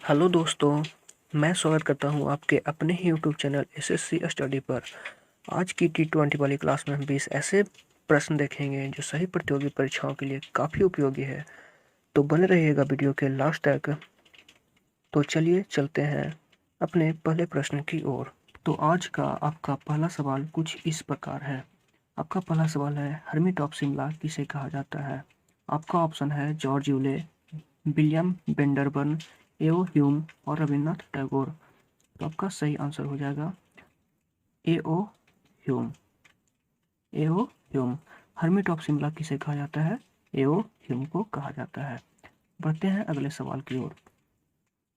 Hello दोस्तों, मैं स्वागत करता हूं आपके अपने ही यूट्यूब चैनल एसएससी स्टडी पर। आज की T20 वाली क्लास में हम 20 ऐसे प्रश्न देखेंगे जो सही प्रतियोगी परीक्षाओं के लिए काफ़ी उपयोगी है। तो बने रहिएगा वीडियो के लास्ट तक। तो चलिए चलते हैं अपने पहले प्रश्न की ओर। तो आज का आपका पहला सवाल कुछ इस प्रकार है। आपका पहला सवाल है, हर्मिट ऑफ शिमला किसे कहा जाता है? आपका ऑप्शन है George Yule, William Wedderburn, A O Hume और रविन्द्रनाथ टैगोर। तो आपका सही आंसर हो जाएगा A O Hume. A O Hume. Hermit of Shimla किसे कहा जाता है? एओ ह्यूम को कहा जाता है। बढ़ते हैं अगले सवाल की ओर।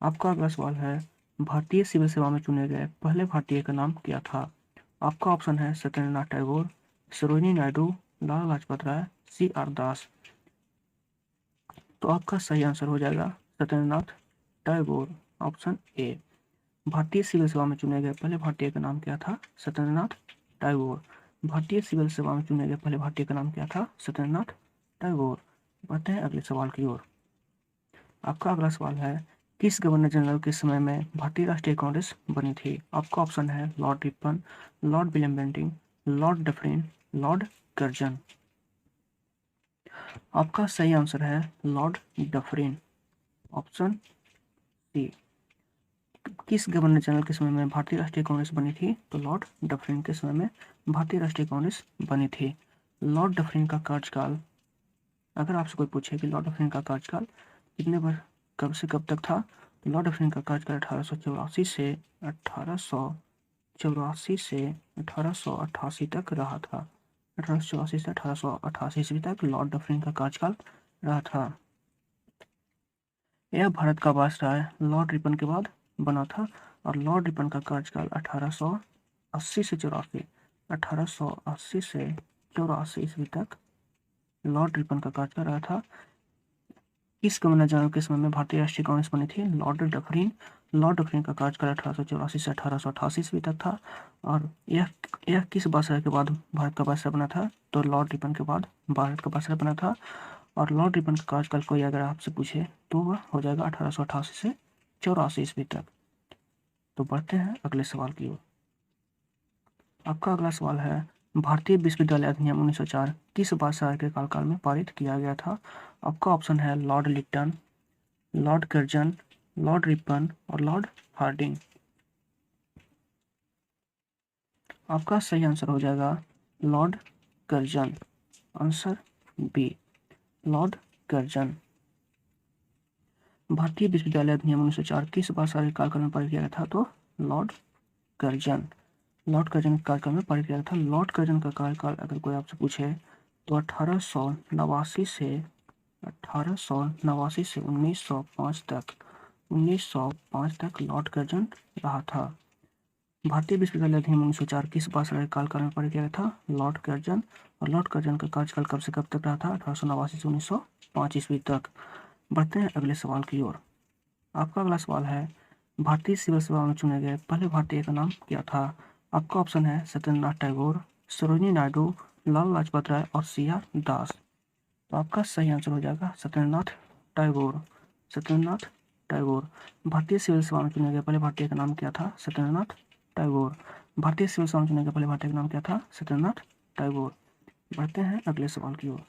आपका अगला सवाल है, भारतीय सिविल सेवा में चुने गए पहले भारतीय का नाम क्या था? आपका ऑप्शन है सत्येंद्रनाथ टैगोर, सरोजिनी नायडू, लाला लाजपत राय, सी आर दास। तो आपका सही आंसर हो जाएगा सत्येंद्रनाथ टैगोर, ऑप्शन ए। भारतीय सिविल सेवा में चुने गए पहले भारतीय का नाम क्या था? सत्येंद्रनाथ टैगोर। भारतीय सिविल सेवा में चुने गए पहले भारतीय का नाम क्या था? सत्येंद्रनाथ टैगोर। बढ़ते हैं अगले सवाल की ओर। आपका अगला सवाल है, किस गवर्नर जनरल के समय में भारतीय राष्ट्रीय कांग्रेस बनी थी? आपका ऑप्शन है Lord Ripon, Lord William Bentinck, Lord Dufferin, Lord Curzon. आपका सही आंसर है लॉर्ड डफरिन, ऑप्शन सी। किस गवर्नर जनरल के समय में भारतीय राष्ट्रीय कांग्रेस बनी थी? तो लॉर्ड डफरिन के समय में भारतीय राष्ट्रीय कांग्रेस बनी थी। लॉर्ड डफरिन का कार्यकाल, अगर आपसे कोई पूछे कि लॉर्ड डफरिन का कार्यकाल कितने वर्ष कब से कब तक था, तो लॉर्ड डफरिन का कार्यकाल 1884 से 1888 तक रहा था। 1884 से 1888 ईस्वी तक लॉर्ड डफरिन का कार्यकाल रहा था। यह भारत का वायसराय लॉर्ड रिपन के बाद बना था और लॉर्ड रिपन का कार्यकाल 1880 से 84 ईस्वी तक लॉर्ड रिपन का कार्यकाल रहा था। किस गवर्नर जनरल के समय में भारतीय राष्ट्रीय कांग्रेस बनी थी? Lord Dufferin. लॉर्ड डफरिन का कार्यकाल 1884 से 1888 ईस्वी तक था और यह किस वायसराय के बाद भारत का वायसराय बना था? तो लॉर्ड रिपन के बाद भारत का वायसराय बना था। और लॉर्ड रिपन का कार्यकाल कोई अगर आपसे पूछे तो वह हो जाएगा 1888 से 84 ईस्वी तक। तो बढ़ते हैं अगले सवाल की ओर। आपका अगला सवाल है, भारतीय विश्वविद्यालय अधिनियम 1904 किस वायसराय के कार्यकाल में पारित किया गया था? आपका ऑप्शन है Lord Lytton, Lord Curzon, Lord Ripon और लॉर्ड हार्डिंग। आपका सही आंसर हो जाएगा Lord Curzon, answer B, Lord Curzon. भारतीय विश्वविद्यालय अधिनियम 1904 किस वायसराय के कार्यकाल में पारित किया गया था? तो लॉर्ड कर्जन। लॉर्ड कर्जन के कार्यकाल में पारित किया गया था। लॉर्ड कर्जन का कार्यकाल अगर कोई आपसे पूछे तो 1889 से 1905 तक लॉर्ड कर्जन रहा था। भारतीय विश्वविद्यालय अधिनियम 1904 किस वायसराय के कार्यकाल में पारित किया गया था? Lord Curzon. और लॉर्ड कर्जन का कार्यकाल कब से कब तक रहा था? 1889 से 1905 ईस्वी तक। बढ़ते हैं अगले सवाल की ओर। आपका अगला सवाल है, भारतीय सिविल सेवा में चुने गए पहले भारतीय का नाम क्या था? आपका ऑप्शन है सत्येंद्रनाथ टैगोर, सरोजिनी नायडू, लाला लाजपत राय और सी आर दास। तो आपका सही आंसर हो जाएगा सत्येंद्रनाथ टैगोर, सत्येंद्रनाथ टैगोर। भारतीय सिविल सेवा में चुने गए पहले भारतीय का नाम क्या था? सत्येंद्रनाथ टैगोर। भारतीय सिविल सेवा में चुने गए पहले भारतीय का नाम क्या था? सत्येंद्रनाथ टैगोर। बढ़ते हैं अगले सवाल की ओर।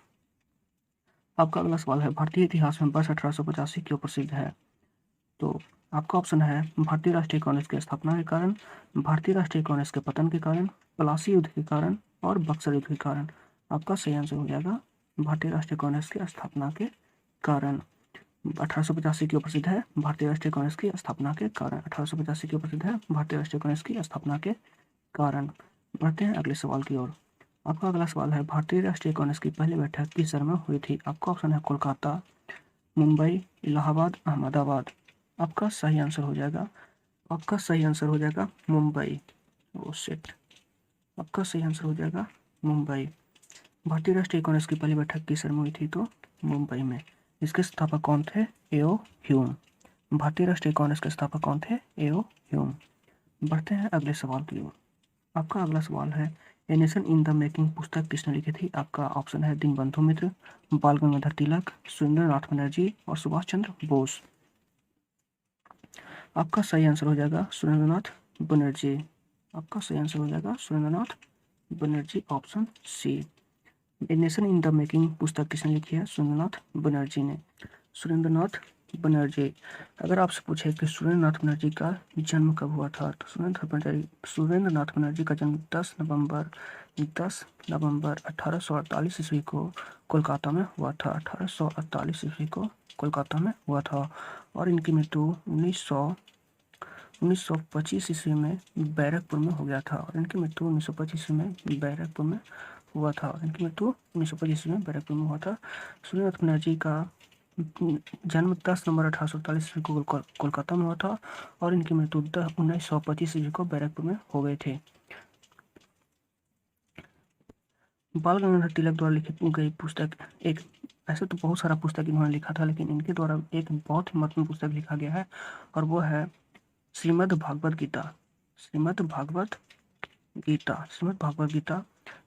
आपका अगला सवाल है, भारतीय इतिहास में वर्ष 1885 क्यों प्रसिद्ध है? तो आपका ऑप्शन है भारतीय राष्ट्रीय कांग्रेस की स्थापना के कारण, भारतीय राष्ट्रीय कांग्रेस के पतन के कारण, प्लासी युद्ध के कारण और बक्सर युद्ध के कारण। आपका सही आंसर हो जाएगा भारतीय राष्ट्रीय कांग्रेस की स्थापना के कारण। 1885 क्यों प्रसिद्ध है? भारतीय राष्ट्रीय कांग्रेस की स्थापना के कारण। 1885 क्यों प्रसिद्ध है? भारतीय राष्ट्रीय कांग्रेस की स्थापना के कारण। बढ़ते हैं अगले सवाल की ओर। आपका अगला सवाल है, भारतीय राष्ट्रीय कांग्रेस की पहली बैठक किस शहर में हुई थी? आपका ऑप्शन है कोलकाता, मुंबई, इलाहाबाद, अहमदाबाद। आपका सही आंसर हो जाएगा मुंबई। ओ शिट, आपका सही आंसर हो जाएगा मुंबई। भारतीय राष्ट्रीय कांग्रेस की पहली बैठक किस शहर में हुई थी? तो मुंबई में। इसके संस्थापक कौन थे? एओ ह्यूम। भारतीय राष्ट्रीय कांग्रेस के संस्थापक कौन थे? एओ ह्यूम। बढ़ते हैं अगले सवाल की ओर। आपका अगला सवाल है, ए नेशन इन द मेकिंग पुस्तक किसने लिखी थी? आपका ऑप्शन है दीनबंधु मित्र, बाल गंगाधर तिलक, सुरेंद्र नाथ बनर्जी और सुभाष चंद्र बोस। आपका सही आंसर हो जाएगा सुरेंद्रनाथ बनर्जी। आपका सही आंसर हो जाएगा Surendranath Banerjee, option C. A nation in the making पुस्तक किसने लिखी है? सुरेंद्रनाथ बनर्जी ने। सुरेंद्रनाथ बनर्जी। अगर आपसे पूछे कि सुरेंद्रनाथ बनर्जी का जन्म कब हुआ था, तो सुरेंद्रनाथ बनर्जी का जन्म 10 नवंबर 1848 ईस्वी को कोलकाता में हुआ था। 1848 ईस्वी को कोलकाता में हुआ था। और इनकी मृत्यु 1925 ईस्वी में बैरकपुर में हो गया था। और इनकी मृत्यु 1925 ईस्वी में बैरकपुर में हुआ था। इनकी मृत्यु 1925 ईस्वी में बैरकपुर में हुआ था। सुरेंद्रनाथ बनर्जी का जन्म 10 नवंबर 1848 ईस्वी को कोलकाता में हुआ था। और इनकी मृत्यु 1925 ईस्वी को बैरकपुर में हो गए थे। बाल गंगाधर तिलक द्वारा लिखित गई पुस्तक, एक ऐसे तो बहुत सारा पुस्तक इन्होंने लिखा था, लेकिन इनके द्वारा एक बहुत ही महत्वपूर्ण पुस्तक लिखा गया है, और वो है श्रीमद् भागवत गीता। श्रीमद् भागवत गीता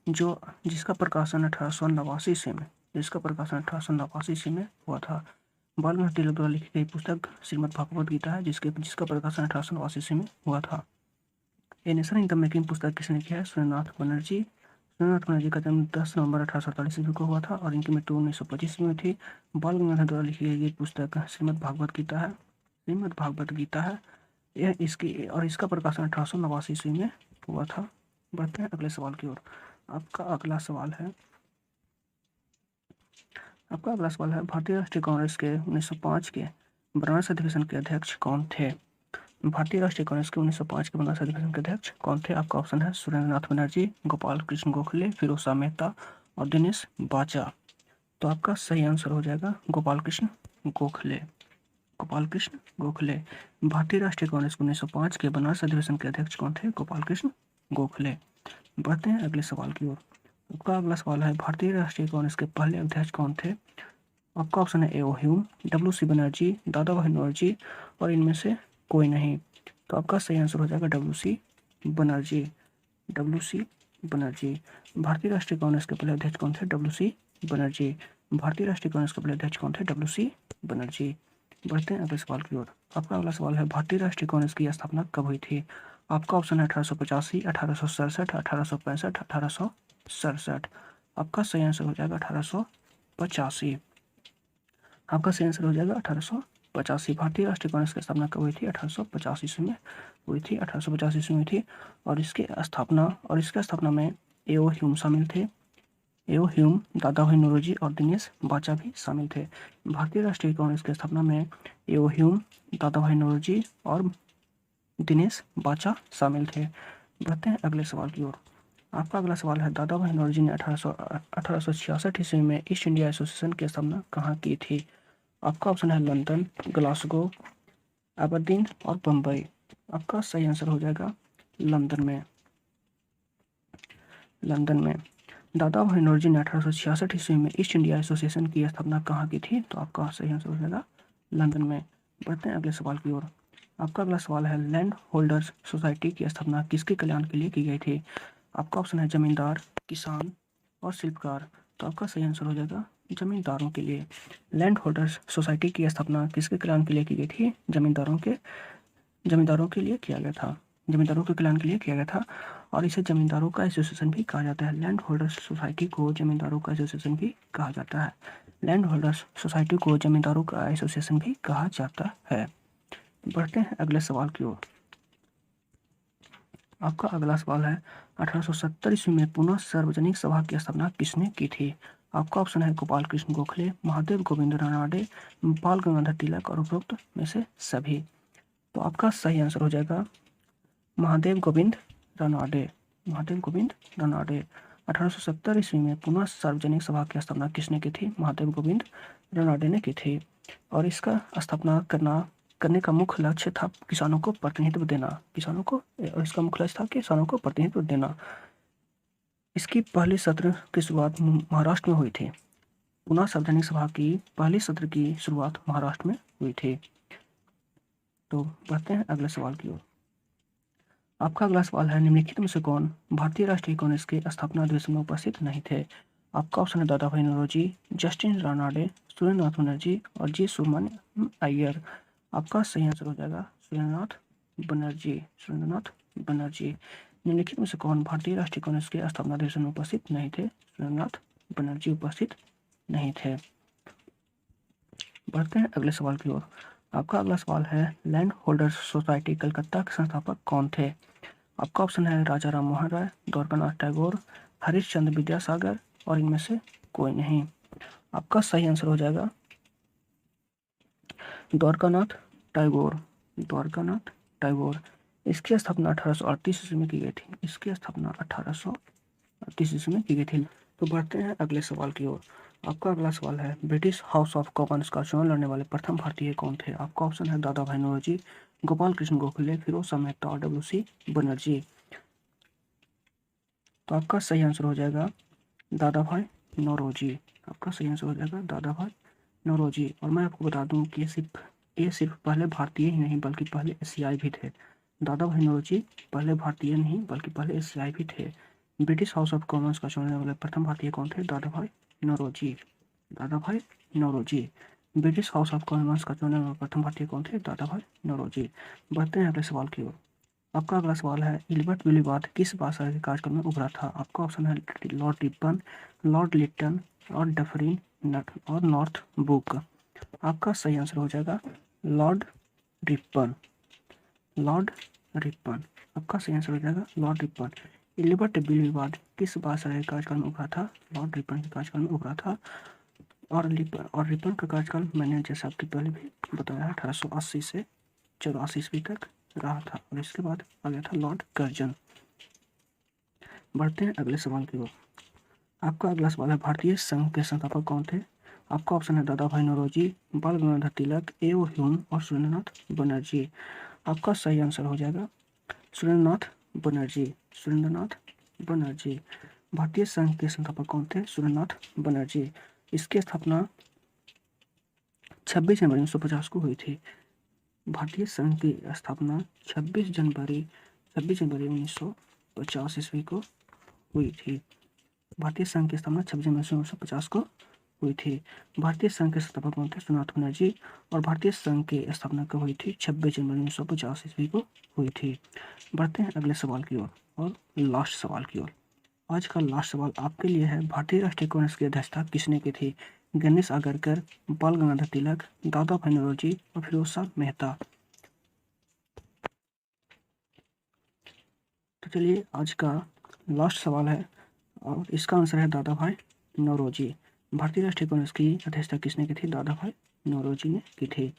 जो जिसका प्रकाशन 1889 ईस्वी में हुआ था। बाल गंगाधर तिलक द्वारा लिखी गई पुस्तक श्रीमद् भागवत गीता है, जिसका प्रकाशन 1889 ईस्वी में हुआ था। ए नेशन इन द मेकिंग पुस्तक किसने लिखी है? सुरेंद्रनाथ बनर्जी। सुरेंद्रनाथ बनर्जी का जन्म 10 नवंबर 1848 ईस्वी को हुआ था, और इनकी मृत्यु 1925 में थी। बाल गंगाधर द्वारा लिखी गई ये पुस्तक श्रीमद् भागवत गीता है। यह इसका प्रकाशन 1889 ईस्वी में हुआ था। बढ़ते हैं अगले सवाल की ओर। आपका अगला सवाल है भारतीय राष्ट्रीय कांग्रेस के 1905 के बनारस अधिवेशन के अध्यक्ष कौन थे? भारतीय राष्ट्रीय कांग्रेस के 1905 के बनारस अधिवेशन के अध्यक्ष कौन थे? आपका ऑप्शन है सुरेंद्रनाथ बनर्जी, गोपाल कृष्ण गोखले, फिरोज शाह मेहता और दिनेश बाचा। तो आपका सही आंसर हो जाएगा गोपाल कृष्ण गोखले। भारतीय राष्ट्रीय कांग्रेस के 1905 के बनारस अधिवेशन के अध्यक्ष कौन थे? गोपाल कृष्ण गोखले। बढ़ते हैं अगले सवाल की ओर। आपका अगला सवाल है भारतीय राष्ट्रीय कांग्रेस के पहले अध्यक्ष कौन थे? आपका ऑप्शन है ए.ओ. ह्यूम, डब्ल्यू.सी. बनर्जी, दादा भाई नौरोजी और इनमें से कोई नहीं। तो आपका सही आंसर हो जाएगा डब्ल्यू.सी. बनर्जी। भारतीय राष्ट्रीय कांग्रेस के पहले अध्यक्ष कौन थे? डब्ल्यू.सी. बनर्जी। भारतीय राष्ट्रीय कांग्रेस के पहले अध्यक्ष कौन थे? डब्ल्यू.सी. बनर्जी। बढ़ते हैं अगले सवाल की ओर। आपका अगला सवाल है भारतीय राष्ट्रीय कांग्रेस की स्थापना कब हुई थी? आपका ऑप्शन है 1885, 1867, 1865, 1867। आपका सही आंसर हो जाएगा 1885। आपका सही आंसर हो जाएगा 1885। भारतीय राष्ट्रीय कांग्रेस की स्थापना कब हुई थी? 1885 ईस्वी में हुई थी। 1885 ईस्वी में थी। और इसके स्थापना में ए.ओ. ह्यूम शामिल थे। ए.ओ. ह्यूम, दादा भाई नौरोजी और दिनेश बाचा भी शामिल थे। भारतीय राष्ट्रीय कांग्रेस की स्थापना में ए.ओ. ह्यूम, दादा भाई नौरोजी और दिनेश बाचा शामिल थे। बढ़ते हैं अगले सवाल की ओर। आपका अगला सवाल है दादा भाई नौरोजी ने 1866 ईस्वी में ईस्ट इंडिया एसोसिएशन की स्थापना कहाँ की थी? आपका ऑप्शन है लंदन, ग्लासगो, अबरदीन और बम्बई। आपका सही आंसर हो जाएगा लंदन में। दादा भाई नौरोजी ने 1866 ईस्वी में ईस्ट इंडिया एसोसिएशन की स्थापना कहाँ की थी? तो आपका सही आंसर हो जाएगा लंदन में। बढ़ते हैं अगले सवाल की ओर। आपका अगला सवाल है लैंड होल्डर्स सोसाइटी की स्थापना किसके कल्याण के लिए की गई थी? आपका ऑप्शन है जमींदार, किसान और शिल्पकार। तो आपका सही आंसर हो जाएगा जमींदारों के लिए। लैंड होल्डर्स सोसाइटी की स्थापना किसके कल्याण के लिए की गई थी? जमींदारों के कल्याण के लिए किया गया था। और इसे जमींदारों का एसोसिएशन भी कहा जाता है। लैंड होल्डर्स सोसाइटी को जमींदारों का एसोसिएशन भी कहा जाता है। लैंड होल्डर्स सोसाइटी को जमींदारों का एसोसिएशन भी कहा जाता है। बढ़ते हैं अगले सवाल की ओर। आपका अगला सवाल है 1870 ईस्वी में पुनः सार्वजनिक सभा की स्थापना किसने की थी? आपका ऑप्शन है गोपाल कृष्ण गोखले, महादेव गोविंद रानडे, बाल गंगाधर तिलक और उपरोक्त में से सभी। तो आपका सही आंसर हो जाएगा महादेव गोविंद रानडे। 1870 ईस्वी में पुनः सार्वजनिक सभा की स्थापना किसने की थी? महादेव गोविंद रानडे ने की थी। और इसका स्थापना करने का मुख्य लक्ष्य था किसानों को प्रतिनिधित्व देना। इसकी पहली सत्र की शुरुआत महाराष्ट्र में हुई थी। पुनः सार्वजनिक सभा की पहली सत्र की शुरुआत महाराष्ट्र में हुई थी। तो बढ़ते हैं अगले सवाल की ओर। आपका अगला सवाल है निम्नलिखित में से कौन भारतीय राष्ट्रीय कांग्रेस के स्थापना अधिवेशन में उपस्थित नहीं थे? आपका ऑप्शन है दादा भाई नौरोजी, जस्टिन रानाडे, सुरेंद्रनाथ बनर्जी और जी सुब्रमण्यम अय्यर। आपका सही आंसर हो जाएगा सुरेंद्रनाथ बनर्जी। सुरेंद्रनाथ बनर्जी। निम्नलिखित में से कौन भारतीय राष्ट्रीय कांग्रेस के स्थापना दिवस में उपस्थित नहीं थे? सुरेंद्रनाथ बनर्जी उपस्थित नहीं थे। बढ़ते हैं अगले सवाल की ओर। आपका अगला सवाल है, लैंड होल्डर्स सोसाइटी कलकत्ता के संस्थापक कौन थे? आपका ऑप्शन है राजा राम मोहन राय, द्वारकानाथ टैगोर, हरीश चंद्र विद्यासागर और इनमें से कोई नहीं। आपका सही आंसर हो जाएगा द्वारकानाथ टैगोर। द्वारकानाथ टैगोर। इसकी स्थापना 1838 ईस्वी में की गई थी। इसकी स्थापना 1838 ईस्वी में की गई थी। तो बढ़ते हैं अगले सवाल की ओर। आपका अगला सवाल है, ब्रिटिश हाउस ऑफ कॉमन्स का चुनाव लड़ने वाले प्रथम भारतीय कौन थे? आपका ऑप्शन है दादा भाई नौरोजी, गोपाल कृष्ण गोखले, फिरोज शाह मेहता और डब्ल्यू.सी. बनर्जी। तो आपका सही आंसर हो जाएगा दादा भाई नौरोजी। आपका सही आंसर हो जाएगा दादा भाई नौरोजी। और मैं आपको बता दूं कि ये सिर्फ पहले भारतीय ही नहीं बल्कि पहले एशियाई भी थे। दादा भाई नौरोजी पहले भारतीय नहीं बल्कि पहले एशियाई भी थे। ब्रिटिश हाउस ऑफ कॉमन्स का चुनने वाले प्रथम भारतीय कौन थे? दादा भाई Naoroji. Dadabhai Naoroji. British House of Commons का चुनने वाले प्रथम भारतीय कौन थे? दादा भाई नौरोजी। बढ़ते हैं अगले सवाल की ओर। आपका अगला सवाल है, इलिबर्ट विलीवाद किस भाषा के कार्यक्रम में उभरा था? आपका ऑप्शन है लॉर्ड रिपन, लॉर्ड लिटन और डफरिन और नॉर्थ बुक। आपका सही आंसर हो जाएगा लॉर्ड रिपन। Lord Ripon. आपका सही आंसर हो जाएगा लॉर्ड रिपन। इलिबर्ट विलीवाद किस भाषा के कार्यकाल में उभरा था? लॉर्ड रिपन के कार्यकाल में उभरा था। और रिपन का कार्यकाल मैंने जैसा आपके पहले भी बताया 1880 से 84 ईस्वी तक रहा था और इसके बाद आ गया था लॉर्ड कर्जन। बढ़ते हैं अगले सवाल की ओर। आपका अगला सवाल है, भारतीय संघ के संस्थापक कौन थे? आपका ऑप्शन है दादा भाई नौरोजी, बाल गंगाधर तिलक, ए.ओ. ह्यूम और सुरेंद्रनाथ बनर्जी। आपका सही आंसर हो जाएगा सुरेंद्रनाथ बनर्जी। सुरेंद्रनाथ बनर्जी। भारतीय संघ के संस्थापक कौन थे? सुरेंद्रनाथ बनर्जी। इसकी स्थापना 26 जनवरी 1950 को हुई थी। भारतीय संघ की स्थापना 26 जनवरी 1950 ईस्वी को हुई थी। भारतीय संघ की स्थापना 26 जनवरी 1950 को हुई थी। भारतीय संघ के संस्थापक कौन थे? सुरेंद्रनाथ बनर्जी। और भारतीय संघ की स्थापना कब हुई थी? 26 जनवरी 1950 ईस्वी को हुई थी। बढ़ते हैं अगले सवाल की ओर और लास्ट सवाल की ओर। आज का लास्ट सवाल आपके लिए है, भारतीय राष्ट्रीय कांग्रेस की अध्यक्षता किसने की थी? गणेश आगरकर, बाल गंगाधर तिलक, दादा भाई नौरोजी और फिरोज शाह मेहता। तो चलिए आज का लास्ट सवाल है और इसका आंसर है दादा भाई नौरोजी। भारतीय राष्ट्रीय कांग्रेस की अध्यक्षता किसने की थी? दादा भाई नौरोजी ने की थी।